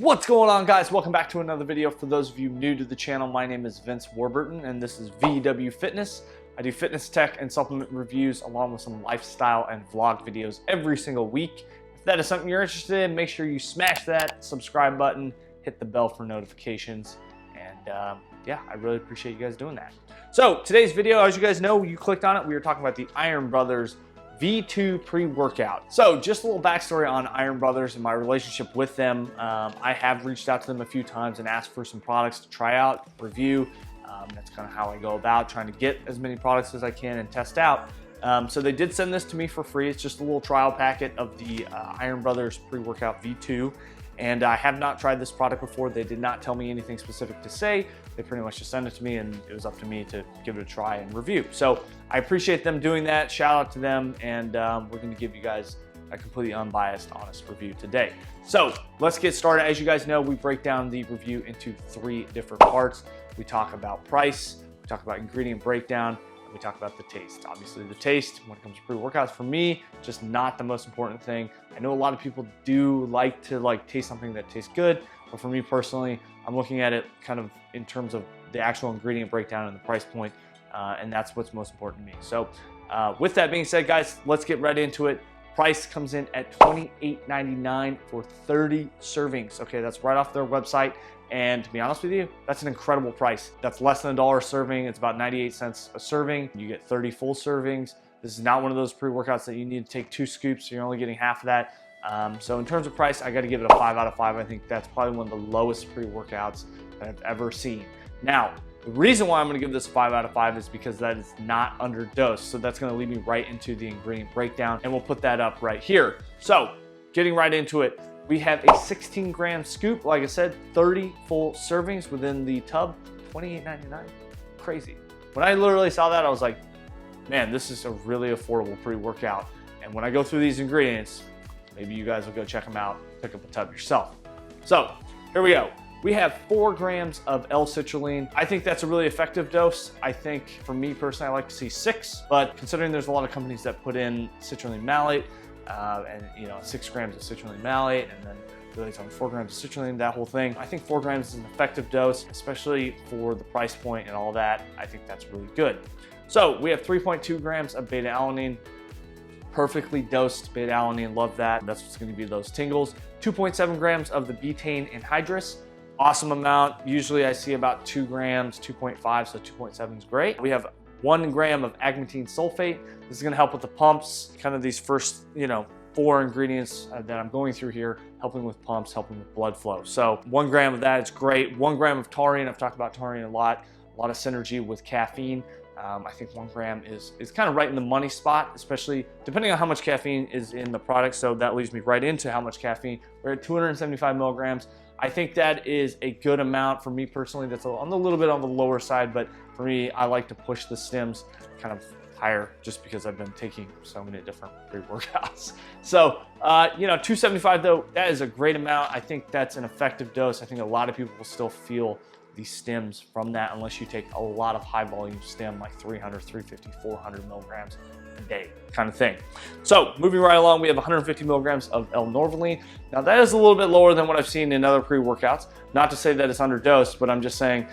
What's going on, guys? Welcome back to another video. For those of you new to the channel, my name is Vince Warburton and this is VW Fitness. I do fitness tech and supplement reviews along with some lifestyle and vlog videos every single week. If that is something you're interested in, make sure you smash that subscribe button, hit the bell for notifications, and yeah, I really appreciate you guys doing that. So today's video, as you guys know, you clicked on it, we were talking about the Iron Brothers V2 pre-workout. So just a little backstory on Iron Brothers and my relationship with them. I have reached out to them a few times and asked for some products to try out, review. That's kind of how I go about trying to get as many products as I can and test out. So they did send this to me for free. It's just a little trial packet of the Iron Brothers pre-workout V2. And I have not tried this product before. They did not tell me anything specific to say. They pretty much just sent it to me and it was up to me to give it a try and review. So I appreciate them doing that. Shout out to them. And we're gonna give you guys a completely unbiased, honest review today. So let's get started. As you guys know, we break down the review into 3 different parts. We talk about price, we talk about ingredient breakdown, we talk about the taste. Obviously the taste, when it comes to pre-workouts, for me, just not the most important thing. I know a lot of people do like to taste something that tastes good, but for me personally, I'm looking at it kind of in terms of the actual ingredient breakdown and the price point, and that's what's most important to me. So with that being said, guys, let's get right into it. Price comes in at $28.99 for 30 servings. Okay, that's right off their website. And to be honest with you, that's an incredible price. That's less than $1 a serving. It's about 98 cents a serving. You get 30 full servings. This is not one of those pre-workouts that you need to take 2 scoops, so you're only getting half of that. So in terms of price, I gotta give it a 5 out of 5. I think that's probably one of the lowest pre-workouts that I've ever seen. Now, the reason why I'm gonna give this a 5 out of 5 is because that is not underdosed. So that's gonna lead me right into the ingredient breakdown, and we'll put that up right here. So getting right into it, we have a 16-gram scoop. Like I said, 30 full servings within the tub, $28.99. Crazy. When I literally saw that, I was like, man, this is a really affordable pre-workout. And when I go through these ingredients, maybe you guys will go check them out, pick up a tub yourself. So here we go. We have 4 grams of L-citrulline. I think that's a really effective dose. I think for me personally, I like to see 6, but considering there's a lot of companies that put in citrulline malate, and 6 grams of citrulline malate, and then really it's only 4 grams of citrulline, that whole thing. I think 4 grams is an effective dose, especially for the price point and all that. I think that's really good. So we have 3.2 grams of beta-alanine, perfectly dosed beta-alanine, love that. That's what's gonna be those tingles. 2.7 grams of the betaine anhydrous, awesome amount. Usually I see about 2 grams, 2.5, so 2.7 is great. We have 1 gram of agmatine sulfate. This is gonna help with the pumps, kind of these first, 4 ingredients that I'm going through here, helping with pumps, helping with blood flow. So 1 gram of that is great. 1 gram of taurine, I've talked about taurine a lot of synergy with caffeine. I think 1 gram is kind of right in the money spot, especially depending on how much caffeine is in the product. So that leads me right into how much caffeine. We're at 275 milligrams. I think that is a good amount for me personally. That's a little bit on the lower side, but for me, I like to push the stims kind of higher just because I've been taking so many different pre-workouts. So, 275 though, that is a great amount. I think that's an effective dose. I think a lot of people will still feel the stims from that unless you take a lot of high volume stim like 300, 350, 400 milligrams a day kind of thing. So moving right along, we have 150 milligrams of L-norvaline. Now that is a little bit lower than what I've seen in other pre-workouts. Not to say that it's underdosed, but I'm just saying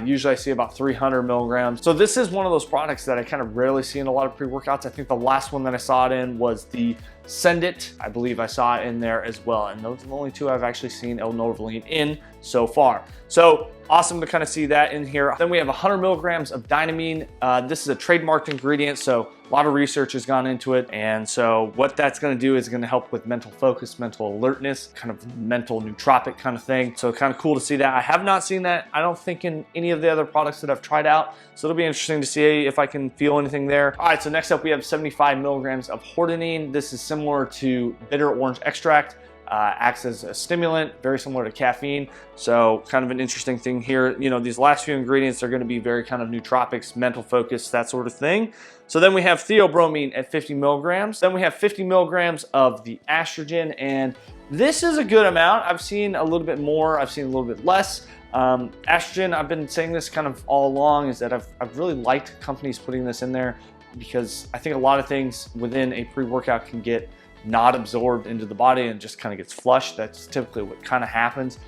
usually I see about 300 milligrams. So this is one of those products that I kind of rarely see in a lot of pre-workouts. I think the last one that I saw it in was the Send It. I believe I saw it in there as well. And those are the only 2 I've actually seen L-norvaline in so far. So awesome to kind of see that in here. Then we have 100 milligrams of dynamine. This is a trademarked ingredient, so a lot of research has gone into it. And so what that's gonna do is gonna help with mental focus, mental alertness, kind of mental nootropic kind of thing. So kind of cool to see that. I have not seen that, I don't think, in any of the other products that I've tried out. So it'll be interesting to see if I can feel anything there. All right, so next up we have 75 milligrams of hordenine. This is similar to bitter orange extract. Acts as a stimulant, very similar to caffeine. So kind of an interesting thing here. These last few ingredients are going to be very kind of nootropics, mental focus, that sort of thing. So then we have theobromine at 50 milligrams. Then we have 50 milligrams of the estrogen, and this is a good amount. I've seen a little bit more, I've seen a little bit less. Estrogen, I've been saying this kind of all along, is that I've really liked companies putting this in there because I think a lot of things within a pre-workout can get not absorbed into the body and just kind of gets flushed. That's typically what kind of happens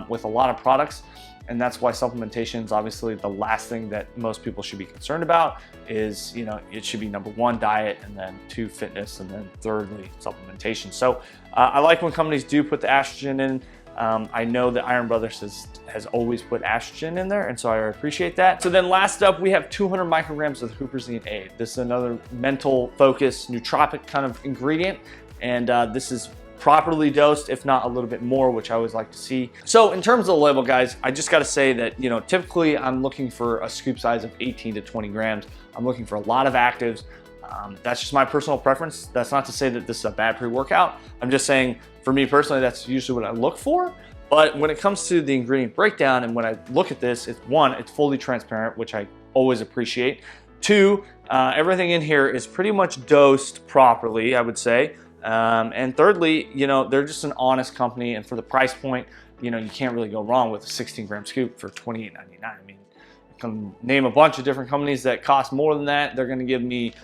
with a lot of products. And that's why supplementation is obviously the last thing that most people should be concerned about. Is, you know, it should be number 1, diet, and then 2, fitness, and then thirdly, supplementation. So I like when companies do put the estrogen in. I know that Iron Brothers has always put estrogen in there, and so I appreciate that. So then last up, we have 200 micrograms of huperzine A. This is another mental focus, nootropic kind of ingredient, and this is properly dosed, if not a little bit more, which I always like to see. So in terms of the label, guys, I just gotta say that, you know, typically I'm looking for a scoop size of 18 to 20 grams. I'm looking for a lot of actives. That's just my personal preference. That's not to say that this is a bad pre-workout. I'm just saying, for me personally, that's usually what I look for. But when it comes to the ingredient breakdown, and when I look at this, it's 1, it's fully transparent, which I always appreciate. 2, everything in here is pretty much dosed properly, I would say. And thirdly, you know, they're just an honest company, and for the price point, you know, you can't really go wrong with a 16-gram scoop for $28.99. I mean, I can name a bunch of different companies that cost more than that. They're gonna give me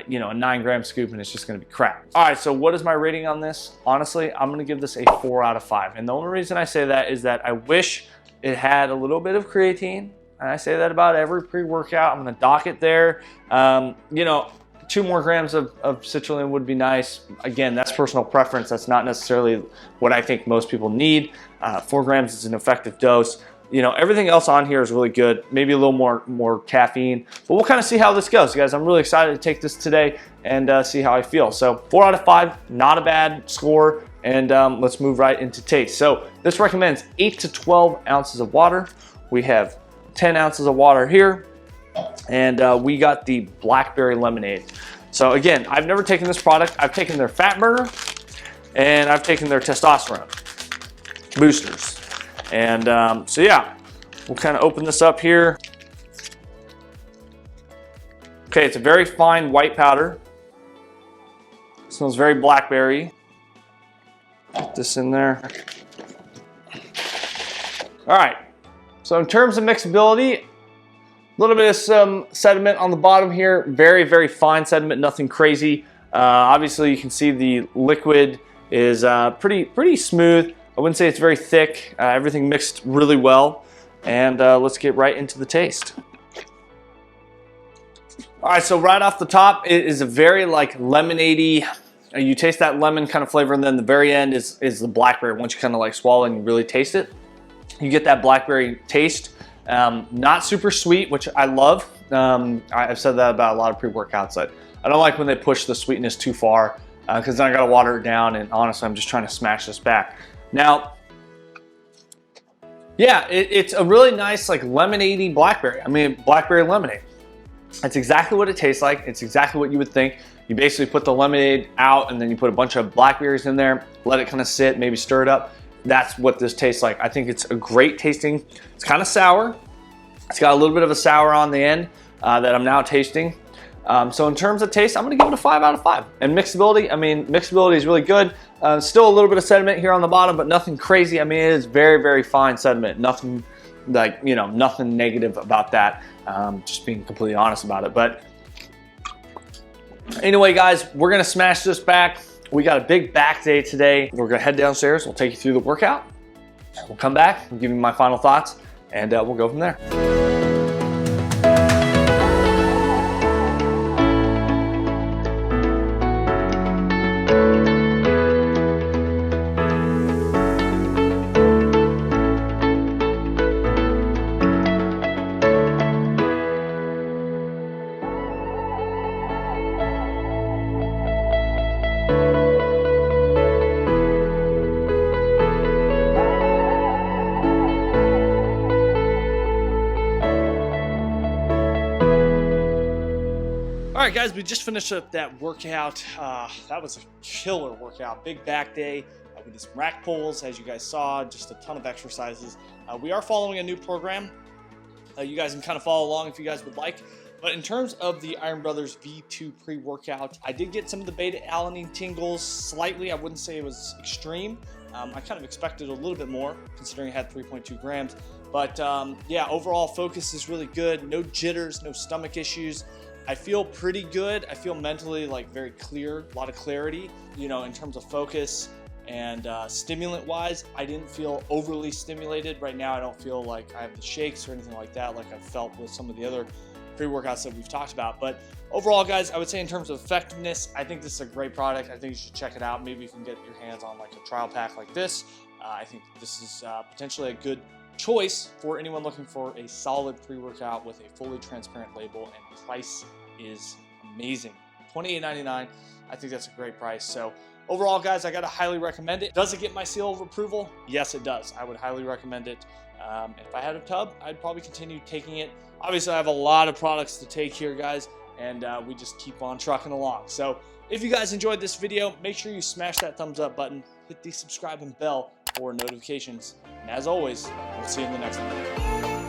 you know, a 9-gram scoop, and it's just gonna be crap. All right, so what is my rating on this? Honestly, I'm gonna give this a 4 out of 5. And the only reason I say that is that I wish it had a little bit of creatine. And I say that about every pre-workout. I'm gonna dock it there. You know, 2 more grams of citrulline would be nice. Again, that's personal preference. That's not necessarily what I think most people need. 4 grams is an effective dose. You know, everything else on here is really good. Maybe a little more caffeine, but we'll kind of see how this goes, guys. I'm really excited to take this today and see how I feel. So 4 out of 5, not a bad score. And let's move right into taste. So this recommends 8 to 12 ounces of water. We have 10 ounces of water here, and we got the blackberry lemonade. So again, I've never taken this product. I've taken their fat burner, and I've taken their testosterone boosters. And so yeah, we'll kind of open this up here. Okay, it's a very fine white powder. It smells very blackberry. Put this in there. All right, so in terms of mixability, a little bit of some sediment on the bottom here. Very, very fine sediment, nothing crazy. Obviously, you can see the liquid is pretty smooth. I wouldn't say it's very thick. Everything mixed really well. And let's get right into the taste. All right, so right off the top, it is a very like lemonade-y. You taste that lemon kind of flavor, and then the very end is the blackberry. Once you kind of like swallow and you really taste it, you get that blackberry taste. Not super sweet, which I love. I've said that about a lot of pre-workouts. I don't like when they push the sweetness too far, because then I gotta water it down, and honestly, I'm just trying to smash this back. Now, yeah, it's a really nice like lemonade-y blackberry. I mean, blackberry lemonade. That's exactly what it tastes like. It's exactly what you would think. You basically put the lemonade out, and then you put a bunch of blackberries in there, let it kind of sit, maybe stir it up. That's what this tastes like. I think it's a great tasting. It's kind of sour. It's got a little bit of a sour on the end that I'm now tasting. So in terms of taste, I'm gonna give it a 5 out of 5. And mixability, I mean, mixability is really good. Still a little bit of sediment here on the bottom, but nothing crazy. I mean, it is very, very fine sediment. Nothing like, you know, nothing negative about that. Just being completely honest about it. But anyway, guys, we're gonna smash this back. We got a big back day today. We're gonna head downstairs. We'll take you through the workout. We'll come back and give you my final thoughts, and we'll go from there. All right, guys, we just finished up that workout. That was a killer workout. Big back day. We did some rack pulls, as you guys saw, just a ton of exercises. We are following a new program. You guys can kind of follow along if you guys would like. But in terms of the Iron Brothers V2 pre-workout, I did get some of the beta-alanine tingles slightly. I wouldn't say it was extreme. I kind of expected a little bit more, considering it had 3.2 grams. But yeah, overall focus is really good. No jitters, no stomach issues. I feel pretty good. I feel mentally like very clear, a lot of clarity, you know, in terms of focus. And stimulant wise, I didn't feel overly stimulated. Right now I don't feel like I have the shakes or anything like that, like I've felt with some of the other pre-workouts that we've talked about. But overall, guys, I would say in terms of effectiveness, I think this is a great product. I think you should check it out. Maybe you can get your hands on like a trial pack like this. I think this is potentially a good choice for anyone looking for a solid pre-workout with a fully transparent label, and price is amazing. $28.99. I think that's a great price. So overall, guys, I gotta highly recommend it. Does it get my seal of approval? Yes, it does. I would highly recommend it. If I had a tub, I'd probably continue taking it. Obviously, I have a lot of products to take here, guys, and we just keep on trucking along. So if you guys enjoyed this video, make sure you smash that thumbs up button, hit the subscribe and bell for notifications. And as always, we'll see you in the next one.